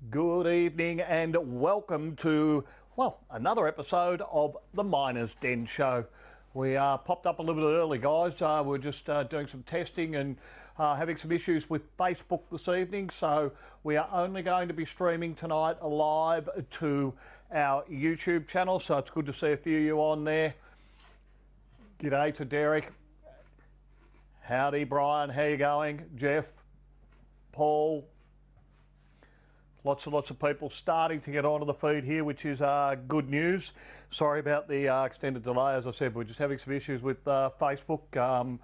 Good evening and welcome to, well, another episode of the Miner's Den Show. We popped up a little bit early, guys. We're just doing some testing and having some issues with Facebook this evening. So we are only going to be streaming tonight live to our YouTube channel. So it's good to see a few of you on there. G'day to Derek. Howdy, Brian. How you going? Jeff, Paul. Lots and lots of people starting to get onto the feed here, which is good news. Sorry about the extended delay. As I said, we're just having some issues with Facebook.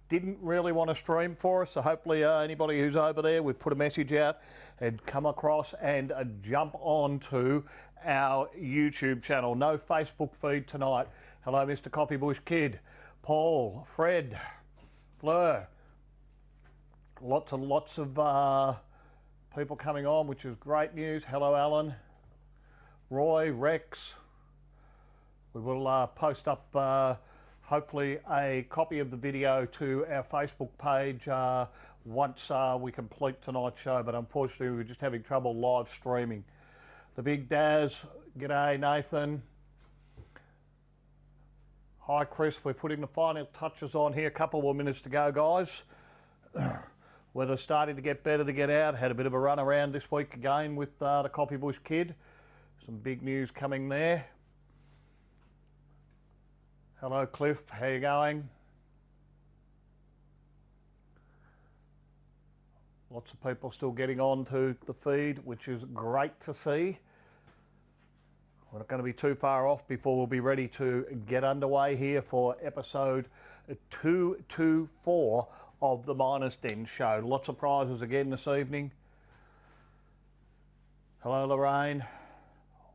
Didn't really want to stream for us, so hopefully anybody who's over there, we've put a message out and come across and jump on to our YouTube channel. No Facebook feed tonight. Hello, Mr. Coffee Bush Kid, Paul, Fred, Fleur. Lots and lots of people coming on, which is great news. Hello, Alan, Roy, Rex. We will post up hopefully a copy of the video to our Facebook page once we complete tonight's show, but unfortunately we're just having trouble live streaming. The Big Daz, g'day Nathan. Hi Chris, we're putting the final touches on here. A couple more minutes to go, guys. Weather's starting to get better to get out. Had a bit of a run around this week again with the Coffee Bush Kid. Some big news coming there. Hello Cliff, how you going? Lots of people still getting on to the feed, which is great to see. We're not going to be too far off before we'll be ready to get underway here for episode 224 of the Miner's Den Show. Lots of prizes again this evening. Hello Lorraine,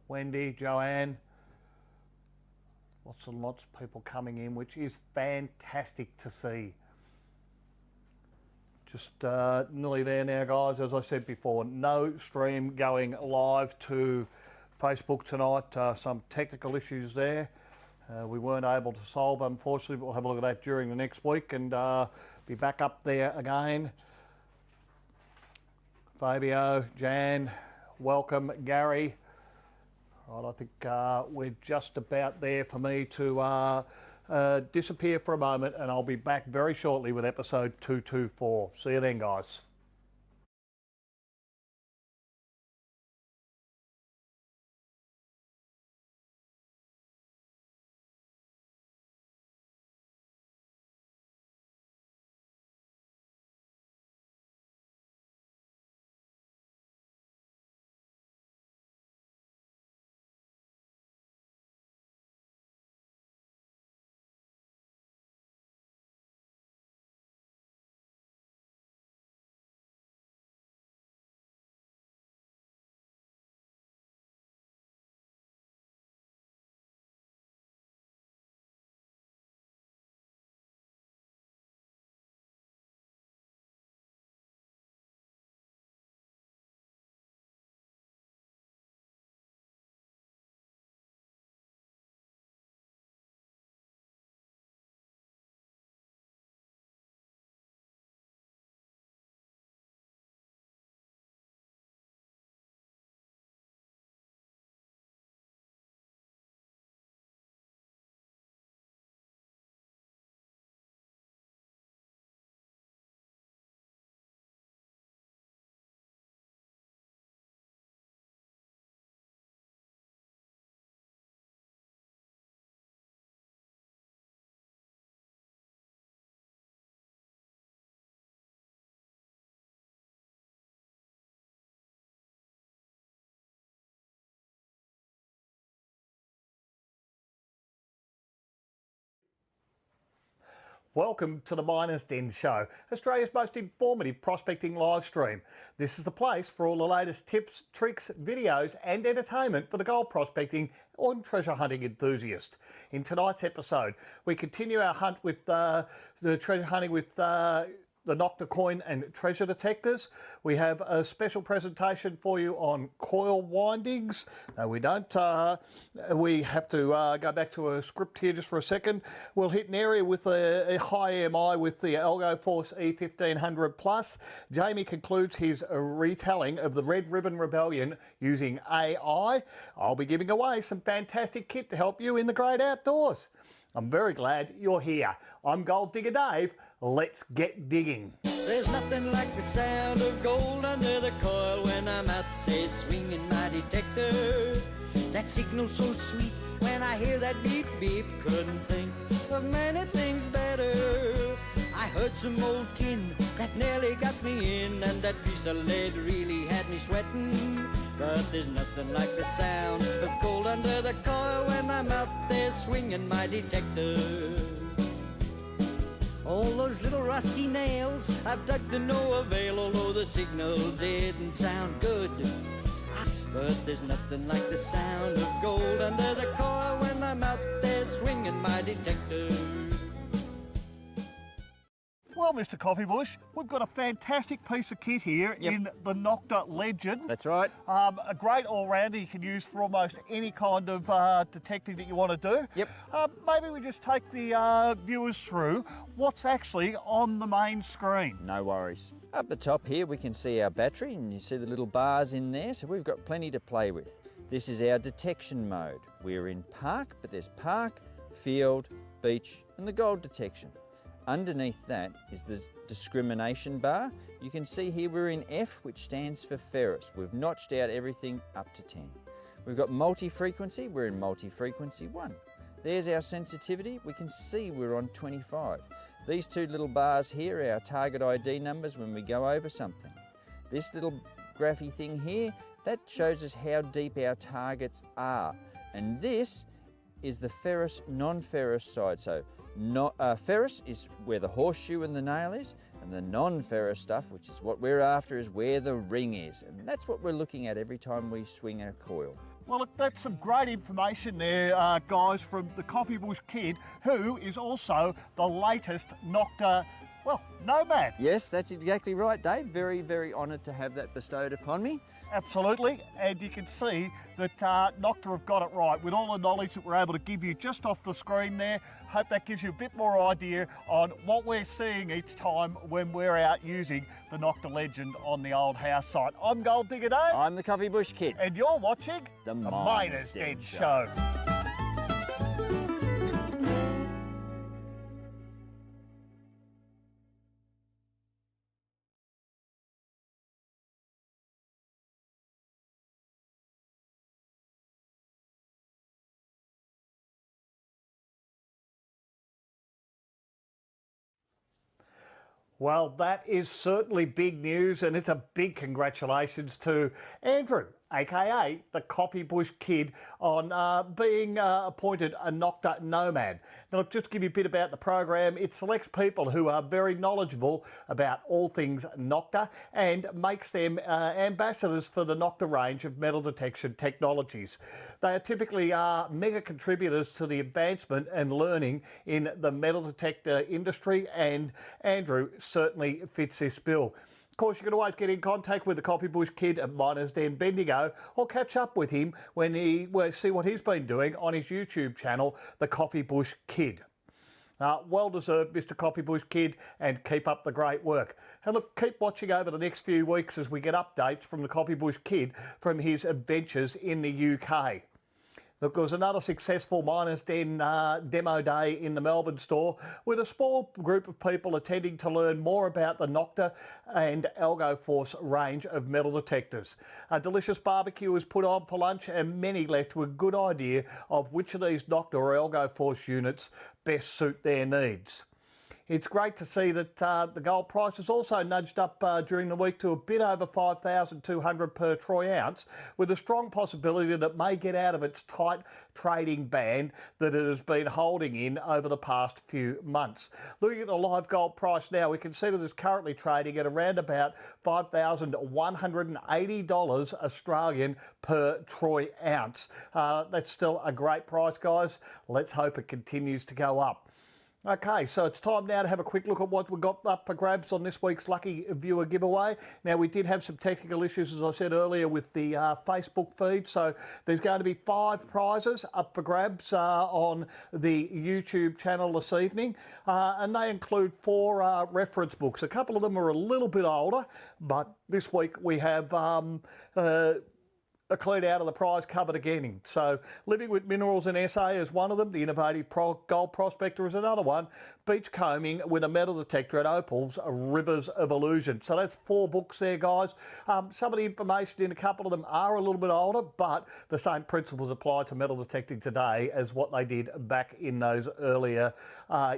Wendy, Joanne. Lots and lots of people coming in, which is fantastic to see. Just nearly there now, guys. As I said before, no stream going live to Facebook tonight. Some technical issues there. We weren't able to solve, unfortunately, but we'll have a look at that during the next week and be back up there again. Fabio, Jan, welcome, Gary. Right, I think we're just about there for me to disappear for a moment, and I'll be back very shortly with episode 224. See you then, guys. Welcome to the Miner's Den Show, Australia's most informative prospecting live stream. This is the place for all the latest tips, tricks, videos and entertainment for the gold prospecting and treasure hunting enthusiast. In tonight's episode, we continue our hunt with the treasure hunting with the Nocta coin and treasure detectors. We have a special presentation for you on coil windings. We have to go back to a script here just for a second. We'll hit an area with a high EMI with the AlgoForce E1500 Plus. Jamie concludes his retelling of the Red Ribbon Rebellion using AI. I'll be giving away some fantastic kit to help you in the great outdoors. I'm very glad you're here. I'm Gold Digger Dave. Let's get digging. There's nothing like the sound of gold under the coil when I'm out there swinging my detector. That signal's so sweet when I hear that beep beep. Couldn't think of many things better. I heard some old tin that nearly got me in, and that piece of lead really had me sweating. But there's nothing like the sound of gold under the coil when I'm out there swinging my detector. All those little rusty nails I've dug to no avail, although the signal didn't sound good. But there's nothing like the sound of gold under the coil when I'm out there swinging my detector. Well, Mr. Coffeebush, we've got a fantastic piece of kit here in the Nocta Legend. That's right. A great all-rounder you can use for almost any kind of detecting that you want to do. Yep. Maybe we just take the viewers through what's actually on the main screen. No worries. Up the top here we can see our battery, and you see the little bars in there, so we've got plenty to play with. This is our detection mode. We're in park, but there's park, field, beach and the gold detection. Underneath that is the discrimination bar. You can see here we're in F, which stands for ferrous. We've notched out everything up to 10. We've got multi-frequency, we're in multi-frequency 1. There's our sensitivity, we can see we're on 25. These two little bars here are our target ID numbers when we go over something. This little graphy thing here, that shows us how deep our targets are. And this is the ferrous, non-ferrous side. So ferrous is where the horseshoe and the nail is, and the non-ferrous stuff, which is what we're after, is where the ring is. And that's what we're looking at every time we swing our coil. Well, look, that's some great information there, guys, from the Coffeebush Kid, who is also the latest Nocta, well, Nomad. Yes, that's exactly right, Dave. Very, very honoured to have that bestowed upon me. Absolutely, and you can see that Nocta have got it right with all the knowledge that we're able to give you just off the screen there. Hope that gives you a bit more idea on what we're seeing each time when we're out using the Nocta Legend on the old house site. I'm Gold Digger Dave. I'm the Coffeebush Kid. And you're watching The Miner's Den Show. Well, that is certainly big news, and it's a big congratulations to Andrew, aka the Coffeebush Kid, on being appointed a Nocta Nomad. Now, just to give you a bit about the program, it selects people who are very knowledgeable about all things Nocta and makes them ambassadors for the Nocta range of metal detection technologies. They are typically mega contributors to the advancement and learning in the metal detector industry, and Andrew certainly fits this bill. Of course, you can always get in contact with the Coffeebush Kid at Miners Den Bendigo, or catch up with him when see what he's been doing on his YouTube channel, the Coffeebush Kid. Well deserved, Mr. Coffeebush Kid, and keep up the great work. And look, keep watching over the next few weeks as we get updates from the Coffeebush Kid from his adventures in the UK. Look, there was another successful Miners Den demo day in the Melbourne store with a small group of people attending to learn more about the Nocta and AlgoForce range of metal detectors. A delicious barbecue was put on for lunch, and many left with a good idea of which of these Nocta or AlgoForce units best suit their needs. It's great to see that the gold price has also nudged up during the week to a bit over 5,200 per troy ounce, with a strong possibility that it may get out of its tight trading band that it has been holding in over the past few months. Looking at the live gold price now, we can see that it's currently trading at around about $5,180 Australian per troy ounce. That's still a great price, guys. Let's hope it continues to go up. Okay, so it's time now to have a quick look at what we've got up for grabs on this week's Lucky Viewer giveaway. Now, we did have some technical issues, as I said earlier, with the Facebook feed, so there's going to be 5 prizes up for grabs on the YouTube channel this evening, and they include 4 reference books. A couple of them are a little bit older, but this week we have a clean out of the prize cupboard again. So Living with Minerals in SA is one of them. The Innovative Gold Prospector is another one. Beachcombing with a metal detector at Opal's Rivers of Illusion. So that's 4 books there, guys. Some of the information in a couple of them are a little bit older, but the same principles apply to metal detecting today as what they did back in those earlier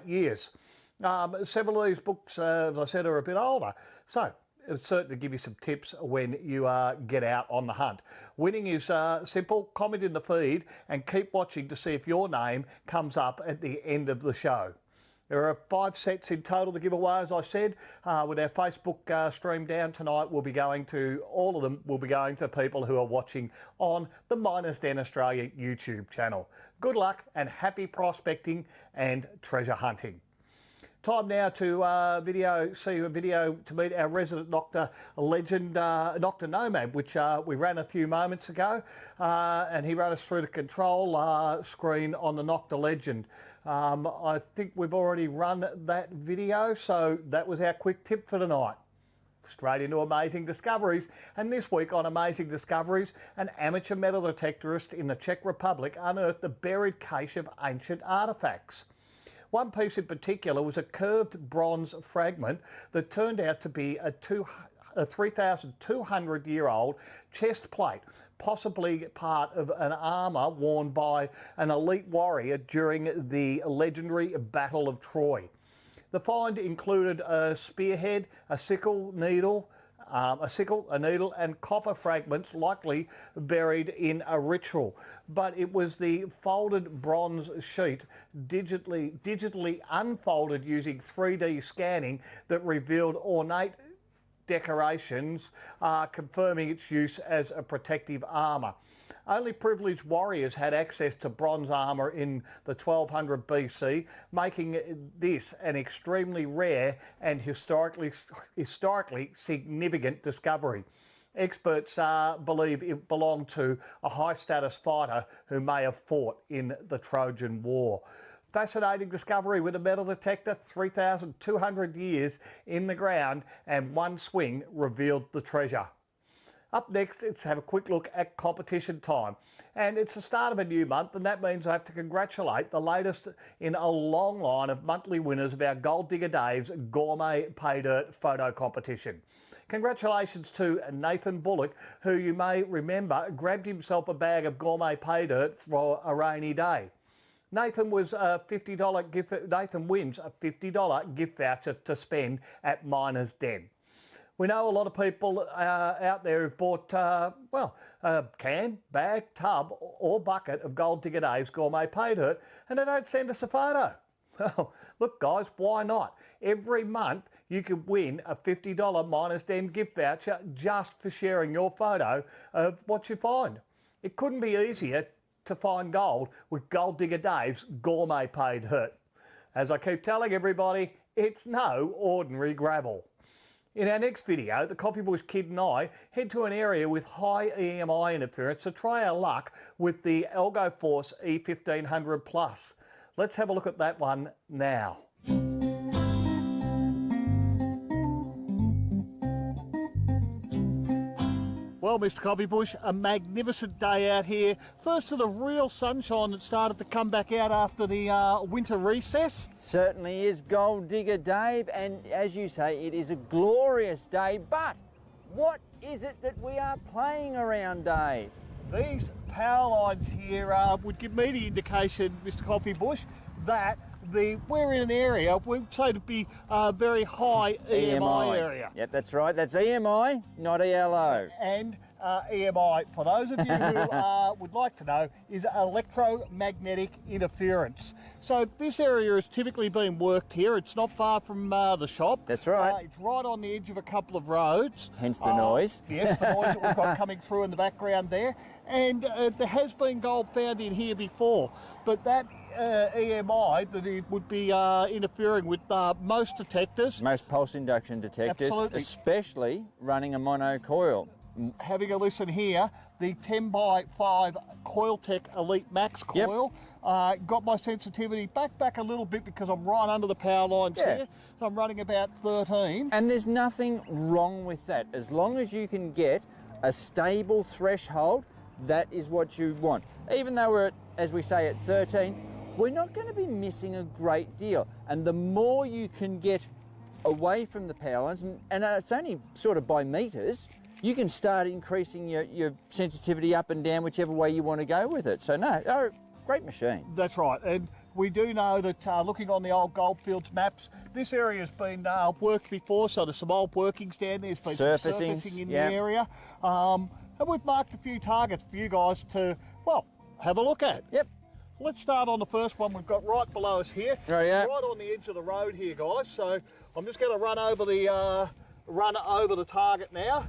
years. Several of these books, as I said, are a bit older. So it'll certainly give you some tips when you get out on the hunt. Winning is simple. Comment in the feed and keep watching to see if your name comes up at the end of the show. There are 5 sets in total to give away, as I said. With our Facebook stream down tonight, we'll be going to, all of them will be going to people who are watching on the Miners Den Australia YouTube channel. Good luck and happy prospecting and treasure hunting. Time now to see a video to meet our resident Nocta Legend, Nocta Nomad, which we ran a few moments ago, and he ran us through the control screen on the Nocta Legend. I think we've already run that video, so that was our quick tip for tonight. Straight into Amazing Discoveries, and this week on Amazing Discoveries, an amateur metal detectorist in the Czech Republic unearthed a buried cache of ancient artefacts. One piece in particular was a curved bronze fragment that turned out to be a 3,200-year-old chest plate, possibly part of an armour worn by an elite warrior during the legendary Battle of Troy. The find included a spearhead, a sickle, a needle and copper fragments likely buried in a ritual. But it was the folded bronze sheet, digitally unfolded using 3D scanning, that revealed ornate decorations, confirming its use as a protective armour. Only privileged warriors had access to bronze armour in the 1200 BC, making this an extremely rare and historically significant discovery. Experts believe it belonged to a high-status fighter who may have fought in the Trojan War. Fascinating discovery with a metal detector, 3,200 years in the ground, and one swing revealed the treasure. Up next, let's have a quick look at competition time. And it's the start of a new month, and that means I have to congratulate the latest in a long line of monthly winners of our Gold Digger Dave's Gourmet Pay Dirt photo competition. Congratulations to Nathan Bullock, who you may remember grabbed himself a bag of gourmet pay dirt for a rainy day. Nathan wins a $50 gift voucher to spend at Miners Den. We know a lot of people out there who've bought, a can, bag, tub or bucket of Gold Digger Dave's Gourmet Pay Dirt, and they don't send us a photo. Well, look guys, why not? Every month you can win a $50 Miners Den gift voucher just for sharing your photo of what you find. It couldn't be easier to find gold with Gold Digger Dave's Gourmet Pay Dirt. As I keep telling everybody, it's no ordinary gravel. In our next video, the Coffee Bush Kid and I head to an area with high EMI interference to try our luck with the ElgoForce E1500 Plus. Let's have a look at that one now. Well, Mr. Coffee Bush, a magnificent day out here. First of the real sunshine that started to come back out after the winter recess. Certainly is, Gold Digger Dave, and as you say, it is a glorious day, but what is it that we are playing around, Dave? These power lines here would give me the indication, Mr. Coffee Bush, that we're in an area we'd say to be a very high EMI area. Yep, that's right. That's EMI, not ELO. And EMI, for those of you who would like to know, is electromagnetic interference. So this area has typically been worked here. It's not far from the shop. That's right. It's right on the edge of a couple of roads. Hence the noise. Yes, the noise that we've got coming through in the background there. And there has been gold found in here before, but that EMI, that it would be interfering with most detectors. Most pulse induction detectors, Absolutely. especially running a monocoil. Having a listen here, the 10x5 Coiltech Elite Max Yep. coil got my sensitivity back a little bit because I'm right under the power lines Yeah. here. So I'm running about 13. And there's nothing wrong with that. As long as you can get a stable threshold, that is what you want. Even though we're, as we say, at 13, we're not going to be missing a great deal. And the more you can get away from the power lines, and it's only sort of by meters, you can start increasing your sensitivity up and down whichever way you want to go with it. So no, great machine. That's right, and we do know that looking on the old Goldfields maps, this area has been worked before, so there's some old workings down there. There's been some surfacing in the area. And we've marked a few targets for you guys to, well, have a look at. Yep. Let's start on the first one we've got right below us here. Right, yeah. Right on the edge of the road here, guys. So I'm just going to run over the target now.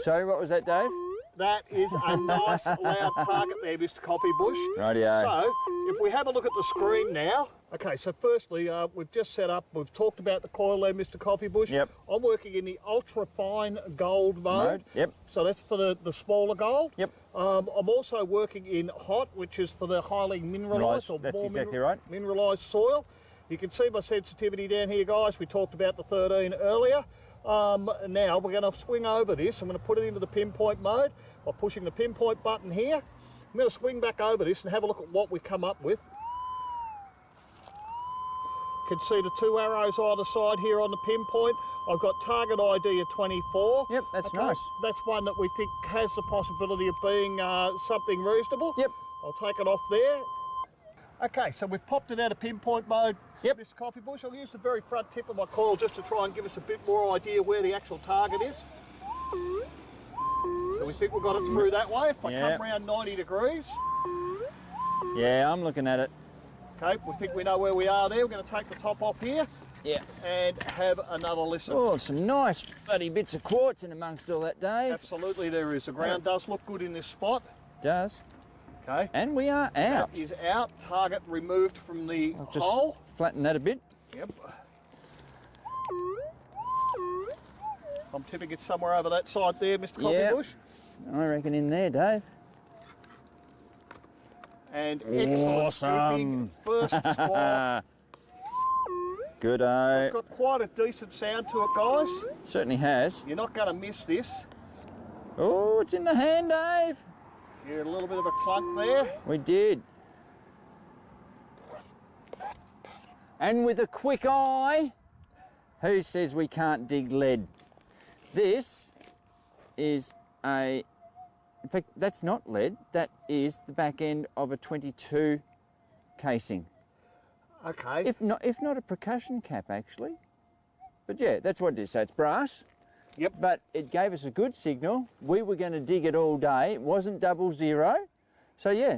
Sorry, what was that, Dave? That is a nice loud target there, Mr. Coffee Bush. Rightio. So, if we have a look at the screen now. Okay, so firstly, we've just set up, we've talked about the coil there, Mr. Coffee Bush. Yep. I'm working in the ultra fine gold mode. Yep. So that's for the smaller gold. Yep. I'm also working in hot, which is for the highly mineralised or That's more exactly right. mineralised soil. You can see my sensitivity down here, guys. We talked about the 13 earlier. Now we're going to swing over this. I'm going to put it into the pinpoint mode by pushing the pinpoint button here. I'm going to swing back over this and have a look at what we come up with. You can see the two arrows either side here on the pinpoint. I've got target ID of 24. Yep, that's nice. That's one that we think has the possibility of being something reasonable. Yep. I'll take it off there. Okay, so we've popped it out of pinpoint mode. Yep. Mr. Coffee Bush, I'll use the very front tip of my coil just to try and give us a bit more idea where the actual target is. So we think we've got it through that way. If I Yep. come around 90 degrees. Yeah, I'm looking at it. Okay, we think we know where we are there. We're going to take the top off here Yeah. and have another listen. Oh, some nice bloody bits of quartz in amongst all that, Dave. Absolutely there is. The ground does look good in this spot. Does. Okay. And we are out. That is out. Target removed from the I'll just hole. flatten that a bit. Yep. I'm tipping it somewhere over that side there, Mr. Coffee Yeah. Bush. I reckon in there, Dave. And excellent Awesome. scooping. First score. Good-o. It's got quite a decent sound to it, guys. Certainly has. You're not going to miss this. Oh, it's in the hand, Dave. You had a little bit of a clunk there. We did. And with a quick eye, who says we can't dig lead? This is in fact, that's not lead, that is the back end of a 22 casing. Okay. If not a percussion cap, actually. But yeah, that's what it is. So it's brass. Yep. But it gave us a good signal. We were going to dig it all day. It wasn't 00. So yeah,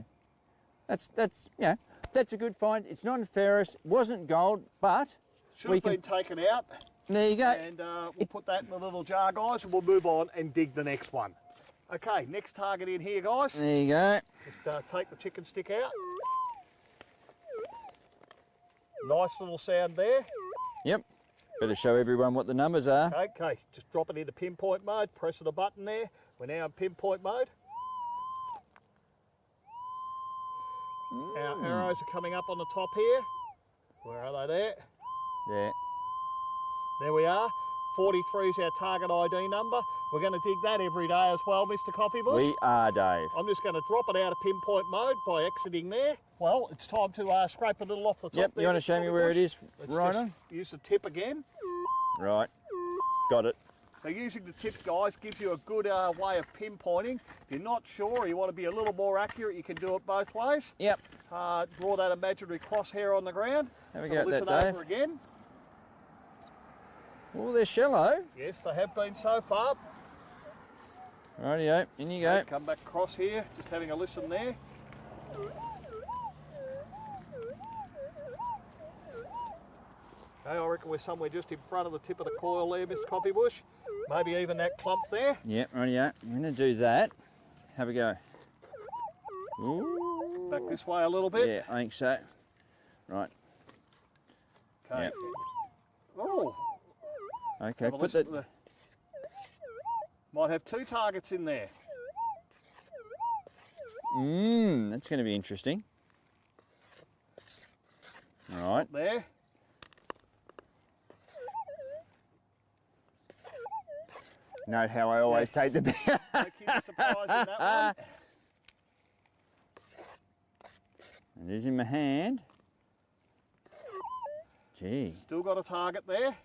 that's a good find. It's not ferrous, wasn't gold, but Should have been taken out. There you go. And we'll put that in the little jar, guys, and we'll move on and dig the next one. Okay, next target in here, guys. There you go. Just take the chicken stick out. Nice little sound there. Yep. Better show everyone what the numbers are. Okay, just drop it into pinpoint mode, press the button there. We're now in pinpoint mode. Our arrows are coming up on the top here. Where are they there? There. There we are. 43 is our target ID number. We're going to dig that every day as well, Mr. Coffee Bush. We are, Dave. I'm just going to drop it out of pinpoint mode by exiting there. Well, it's time to scrape a little off the top Yep, there, you want to Mr. show me Coffee where Bush? it is? Let's Right just on. use the tip again. Right. Got it. So using the tip, guys, gives you a good way of pinpointing. If you're not sure, or you want to be a little more accurate, you can do it both ways. Yep. Draw that imaginary crosshair on the ground. Have a So go at listen that, over again. Oh, they're shallow. Yes, they have been so far. Rightio, in you go. Come back across here, just having a listen there. Okay, I reckon we're somewhere just in front of the tip of the coil there, Mr. Coffeebush. Maybe even that clump there. Yep, rightio. I'm going to do that. Have a go. Ooh. Back this way a little bit. Yeah, I think so. Right. Okay. Yep. Oh. Okay, Have a put that. listen to the- Might have two targets in there. That's going to be interesting. All right. There. Note how I always take the. No kidding surprise in that one. It is in my hand. Gee. Still got a target there.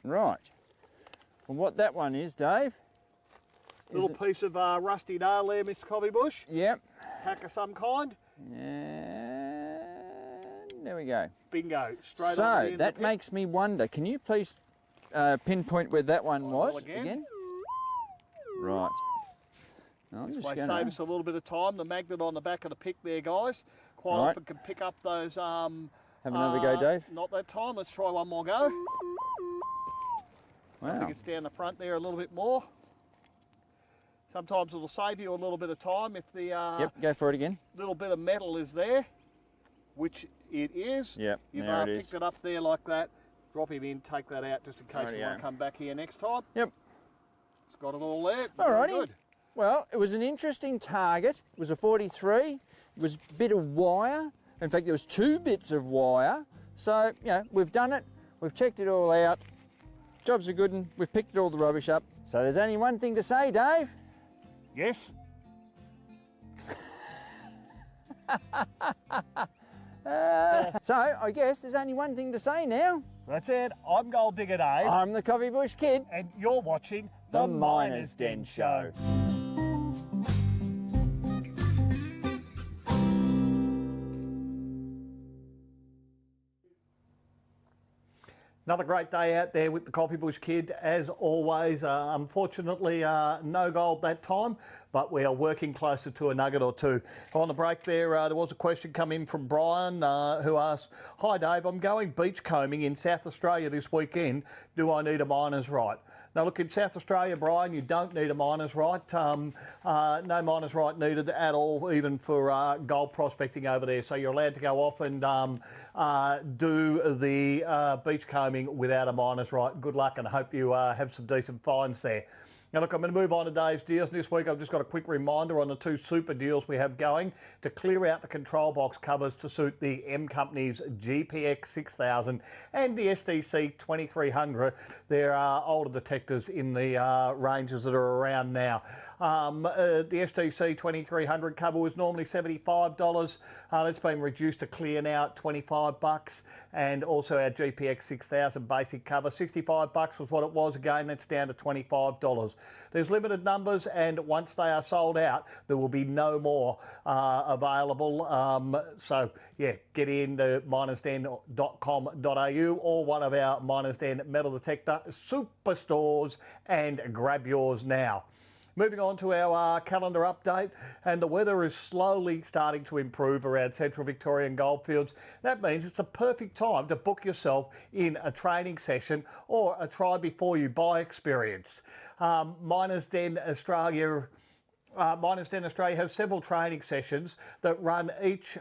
Right. Well, what that one is, Dave? Little piece of rusty nail there, Mr. Coffeebush. Yep. Hack of some kind. And there we go. Bingo. Straight on the So end of that the pit. makes me wonder. Can you please pinpoint where that one was again. Right. I'm just May going save to. us a little bit of time. The magnet on the back of the pick there, guys, quite Right. often can pick up those. Have another go, Dave. Not that time. Let's try one more go. I Wow. think it's down the front there a little bit more. Sometimes it'll save you a little bit of time if the Yep. Go for it again. little bit of metal is there, which it is. Yep. You've There it picked is. it up there like that. Drop him in, take that out just in case you Rightio. want to come back here next time. Yep. It's got it all there. Alrighty. Very good. Well, it was an interesting target. It was a 43. It was a bit of wire. In fact, there was 2 bits of wire. So, you know, we've done it. We've checked it all out. Job's a good one. We've picked all the rubbish up. So there's only one thing to say, Dave. Yes. So I guess there's only one thing to say now. That's it. I'm Gold Digger Dave. I'm the Coffee Bush Kid. And you're watching The Miner's Den Show. Another great day out there with the Coffee Bush Kid, as always. Unfortunately, no gold that time, but we are working closer to a nugget or two. On the break there was a question come in from Brian who asked, "Hi Dave, I'm going beach combing in South Australia this weekend. Do I need a miner's right?" Now look, in South Australia, Brian, you don't need a miner's right. No miner's right needed at all, even for gold prospecting over there. So you're allowed to go off and do the beach combing without a miner's right. Good luck and I hope you have some decent finds there. Now look, I'm going to move on to Dave's deals. This week I've just got a quick reminder on the 2 super deals we have going to clear out the control box covers to suit the M Company's GPX 6000 and the SDC 2300. There are older detectors in the ranges that are around now. The SDC 2300 cover was normally $75. That's been reduced to clear now at $25, and also our GPX 6000 basic cover, $65 was what it was. Again, that's down to $25. There's limited numbers, and once they are sold out, there will be no more available. So yeah, get into minersden.com.au or one of our Miners Den metal detector superstores and grab yours now. Moving on to our calendar update, and the weather is slowly starting to improve around central Victorian goldfields. That means it's a perfect time to book yourself in a training session or a try before you buy experience. Miners Den Australia have several training sessions that run each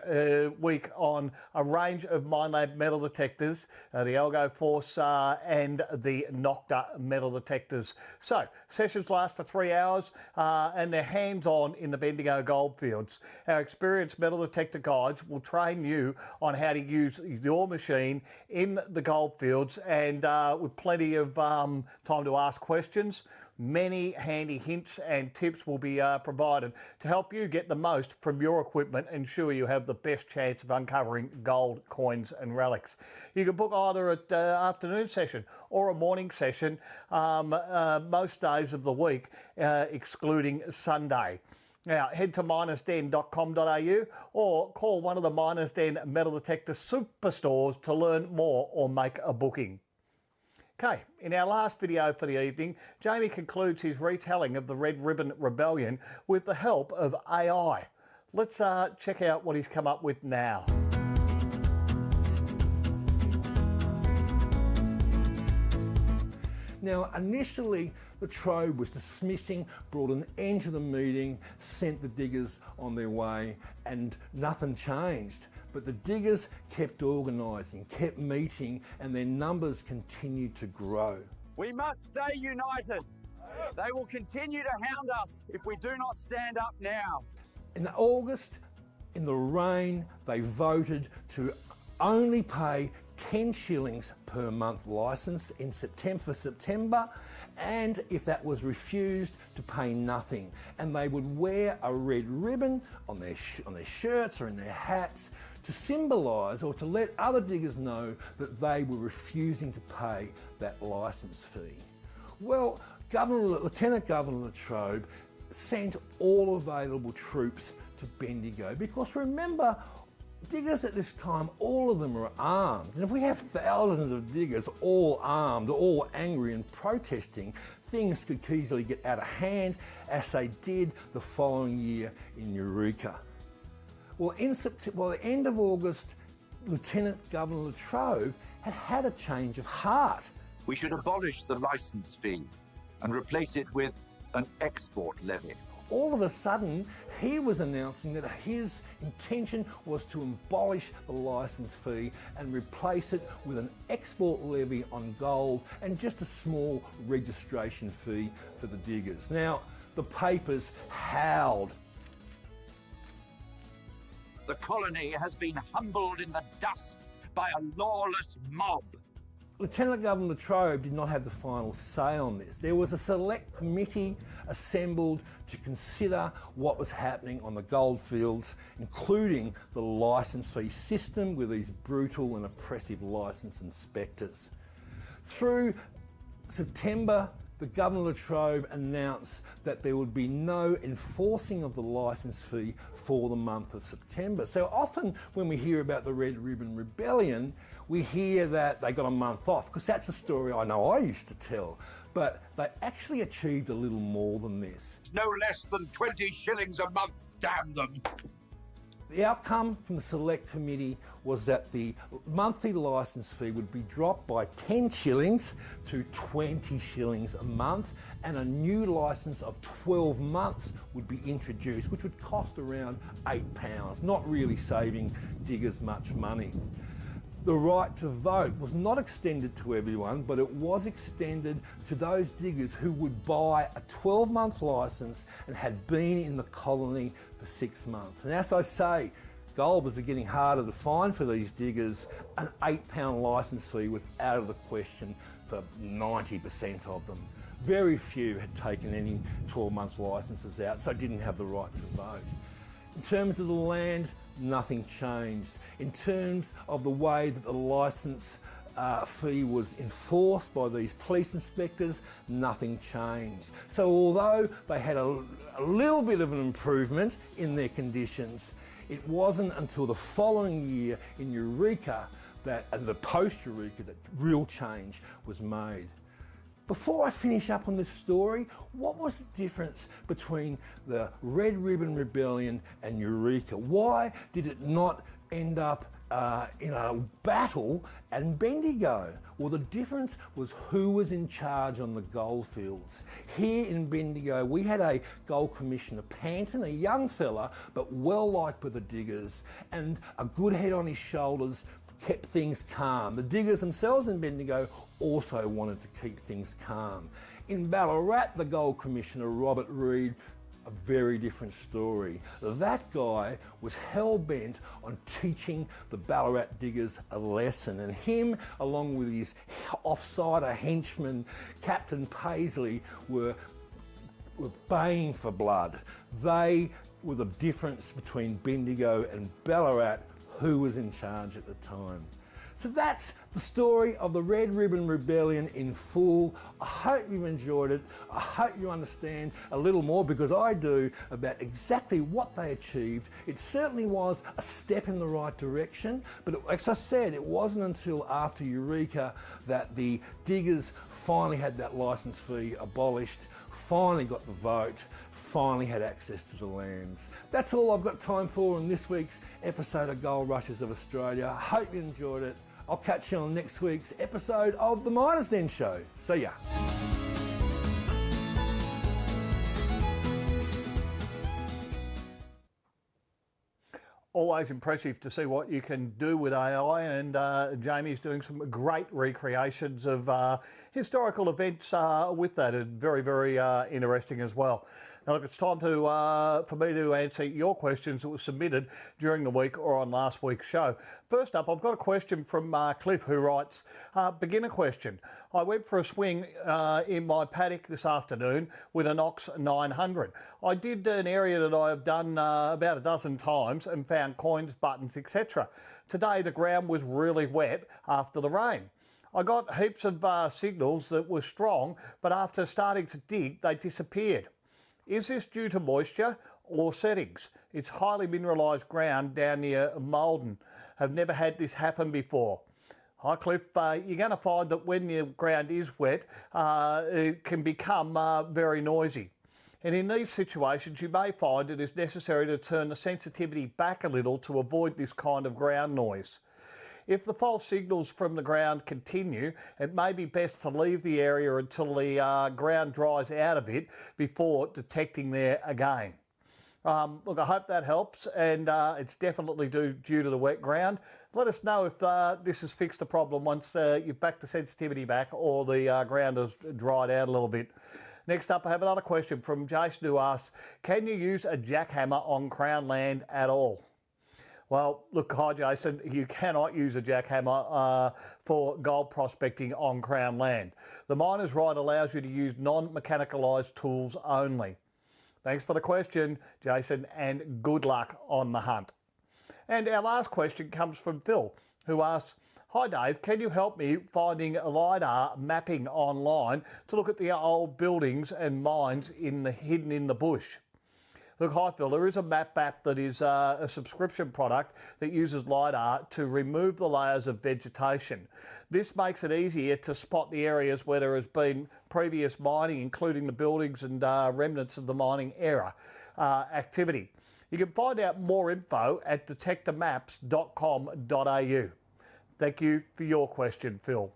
week on a range of Minelab metal detectors, the Algo Force and the Nocta metal detectors. So sessions last for 3 hours and they're hands-on in the Bendigo goldfields. Our experienced metal detector guides will train you on how to use your machine in the goldfields, and with plenty of time to ask questions. Many handy hints and tips will be provided to help you get the most from your equipment and ensure you have the best chance of uncovering gold, coins and relics. You can book either an afternoon session or a morning session most days of the week, excluding Sunday. Now, head to minusden.com.au or call one of the Miners Den Metal Detector superstores to learn more or make a booking. Okay, in our last video for the evening, Jamie concludes his retelling of the Red Ribbon Rebellion with the help of AI. Let's check out what he's come up with now. Now, initially, the Trove was dismissing, brought an end to the meeting, sent the diggers on their way, and nothing changed. But the diggers kept organising, kept meeting, and their numbers continued to grow. We must stay united. They will continue to hound us if we do not stand up now. In August, in the rain, they voted to only pay 10 shillings per month licence in September, and if that was refused, to pay nothing. And they would wear a red ribbon on their shirts or in their hats to symbolise or to let other diggers know that they were refusing to pay that licence fee. Well, Lieutenant Governor Latrobe sent all available troops to Bendigo, because remember, diggers at this time, all of them are armed. And if we have thousands of diggers all armed, all angry and protesting, things could easily get out of hand, as they did the following year in Eureka. Well, the end of August, Lieutenant Governor Latrobe had a change of heart. We should abolish the licence fee and replace it with an export levy. All of a sudden, he was announcing that his intention was to abolish the licence fee and replace it with an export levy on gold and just a small registration fee for the diggers. Now, the papers howled. The colony has been humbled in the dust by a lawless mob. Lieutenant Governor Latrobe did not have the final say on this. There was a select committee assembled to consider what was happening on the goldfields, including the licence fee system with these brutal and oppressive licence inspectors. Through September, the Governor Latrobe announced that there would be no enforcing of the licence fee for the month of September. So often when we hear about the Red Ribbon Rebellion, we hear that they got a month off, because that's a story I know I used to tell. But they actually achieved a little more than this. No less than 20 shillings a month, damn them. The outcome from the select committee was that the monthly licence fee would be dropped by 10 shillings to 20 shillings a month, and a new licence of 12 months would be introduced, which would cost around £8, not really saving diggers much money. The right to vote was not extended to everyone, but it was extended to those diggers who would buy a 12-month licence and had been in the colony for 6 months. And as I say, gold was getting harder to find for these diggers. An £8 licence fee was out of the question for 90% of them. Very few had taken any 12-month licences out, so didn't have the right to vote. In terms of the land, nothing changed. In terms of the way that the licence fee was enforced by these police inspectors, nothing changed. So although they had a little bit of an improvement in their conditions, it wasn't until the following year in Eureka, and the post-Eureka, that real change was made. Before I finish up on this story, what was the difference between the Red Ribbon Rebellion and Eureka? Why did it not end up in a battle at Bendigo? Well, the difference was who was in charge on the goldfields. Here in Bendigo, we had a gold commissioner, Panton, a young fella, but well liked by the diggers, and a good head on his shoulders, kept things calm. The diggers themselves in Bendigo also wanted to keep things calm. In Ballarat, the Gold Commissioner, Robert Reid, a very different story. That guy was hell-bent on teaching the Ballarat diggers a lesson, and him, along with his offsider henchman, Captain Paisley, were baying for blood. They were the difference between Bendigo and Ballarat, who was in charge at the time. So that's the story of the Red Ribbon Rebellion in full. I hope you've enjoyed it. I hope you understand a little more, because I do, about exactly what they achieved. It certainly was a step in the right direction, but as I said, it wasn't until after Eureka that the diggers finally had that licence fee abolished, finally got the vote, finally had access to the lands. That's all I've got time for in this week's episode of Gold Rushes of Australia. I hope you enjoyed it. I'll catch you on next week's episode of The Miners' Den Show. See ya. Always impressive to see what you can do with AI, and Jamie's doing some great recreations of historical events with that, and very, very interesting as well. Now look, it's time for me to answer your questions that were submitted during the week or on last week's show. First up, I've got a question from Cliff, who writes, beginner question. I went for a swing in my paddock this afternoon with a Nocta 900. I did an area that I've done about a dozen times and found coins, buttons, etc. Today the ground was really wet after the rain. I got heaps of signals that were strong, but after starting to dig, they disappeared. Is this due to moisture or settings? It's highly mineralised ground down near Malden. Have never had this happen before. Hi Cliff, you're going to find that when your ground is wet, it can become very noisy. And in these situations, you may find it is necessary to turn the sensitivity back a little to avoid this kind of ground noise. If the false signals from the ground continue, it may be best to leave the area until the ground dries out a bit before detecting there again. Look, I hope that helps, and it's definitely due to the wet ground. Let us know if this has fixed the problem once you've backed the sensitivity back or the ground has dried out a little bit. Next up, I have another question from Jason, who asks, can you use a jackhammer on Crown land at all? Well, look, hi Jason, you cannot use a jackhammer for gold prospecting on Crown land. The miner's right allows you to use non-mechanicalised tools only. Thanks for the question, Jason, and good luck on the hunt. And our last question comes from Phil, who asks, hi Dave, can you help me finding a LiDAR mapping online to look at the old buildings and mines hidden in the bush? Look, hi Phil, there is a map app that is a subscription product that uses LiDAR to remove the layers of vegetation. This makes it easier to spot the areas where there has been previous mining, including the buildings and remnants of the mining era activity. You can find out more info at detectormaps.com.au. Thank you for your question, Phil.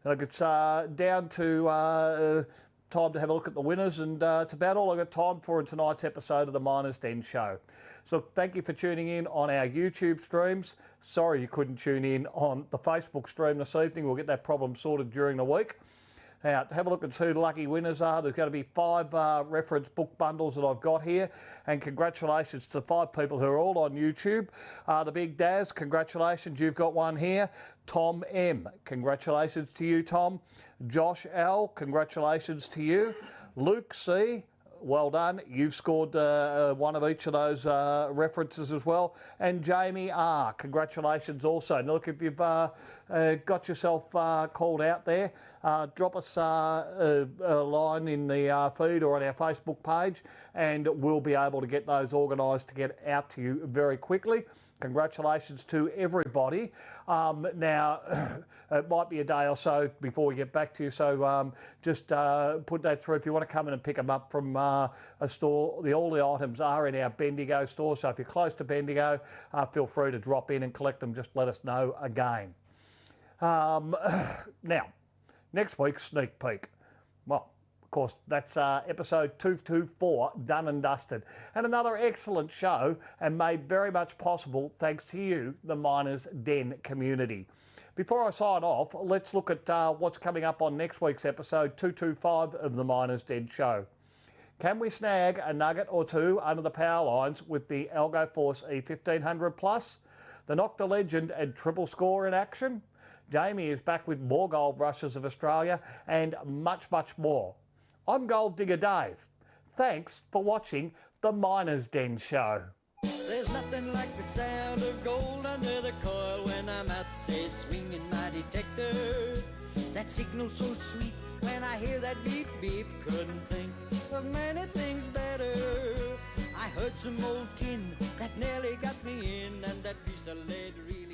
Look, it's down to time to have a look at the winners, and it's about all I've got time for in tonight's episode of the Miners' Den Show. So thank you for tuning in on our YouTube streams. Sorry you couldn't tune in on the Facebook stream this evening. We'll get that problem sorted during the week. Now, to have a look at who the lucky winners are, there's going to be 5 reference book bundles that I've got here, and congratulations to 5 people who are all on YouTube. The Big Daz, congratulations, you've got one here. Tom M, congratulations to you, Tom. Josh L, congratulations to you. Luke C, well done. You've scored one of each of those references as well. And Jamie R, congratulations also. Now look, if you've got yourself called out there, drop us a line in the feed or on our Facebook page, and we'll be able to get those organised to get out to you very quickly. Congratulations to everybody. Now, it might be a day or so before we get back to you, so just put that through. If you want to come in and pick them up from a store, all the items are in our Bendigo store, so if you're close to Bendigo, feel free to drop in and collect them. Just let us know again. Now, next week's sneak peek. Well, of course, that's episode 224, done and dusted. And another excellent show, and made very much possible thanks to you, the Miners' Den community. Before I sign off, let's look at what's coming up on next week's episode 225 of the Miners' Den show. Can we snag a nugget or two under the power lines with the Algo Force E1500 Plus? The Nocta Legend and triple score in action? Jamie is back with more Gold Rushes of Australia and much, much more. I'm Gold Digger Dave. Thanks for watching the Miners' Den show. There's nothing like the sound of gold under the coil when I'm out there swinging my detector. That signal so sweet when I hear that beep beep. Couldn't think of many things better. I heard some old tin that nearly got me in, and that piece of lead really